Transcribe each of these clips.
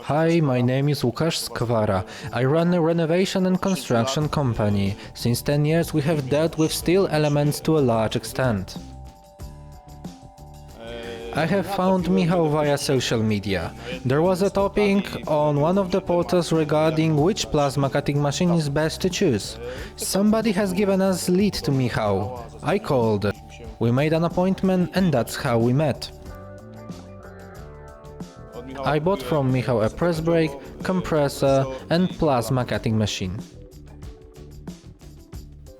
Hi, my name is Łukasz Skwara. I run a renovation and construction company. Since 10 years we have dealt with steel elements to a large extent. I have found Michał via social media. There was a topic on one of the portals regarding which plasma cutting machine is best to choose. Somebody has given us lead to Michał. I called. We made an appointment and that's how we met. I bought from Michał a press brake, compressor and plasma cutting machine.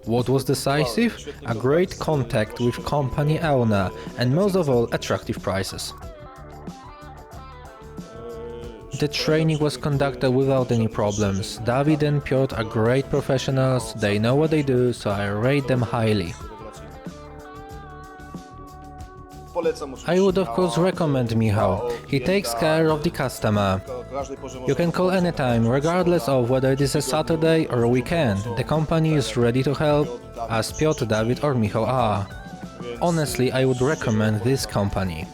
What was decisive? A great contact with company owner and most of all attractive prices. The training was conducted without any problems. David and Piotr are great professionals, they know what they do, so I rate them highly. I would of course recommend Michał. He takes care of the customer. You can call anytime, regardless of whether it is a Saturday or a weekend. The company is ready to help, as Piotr, David or Michał are. Honestly, I would recommend this company.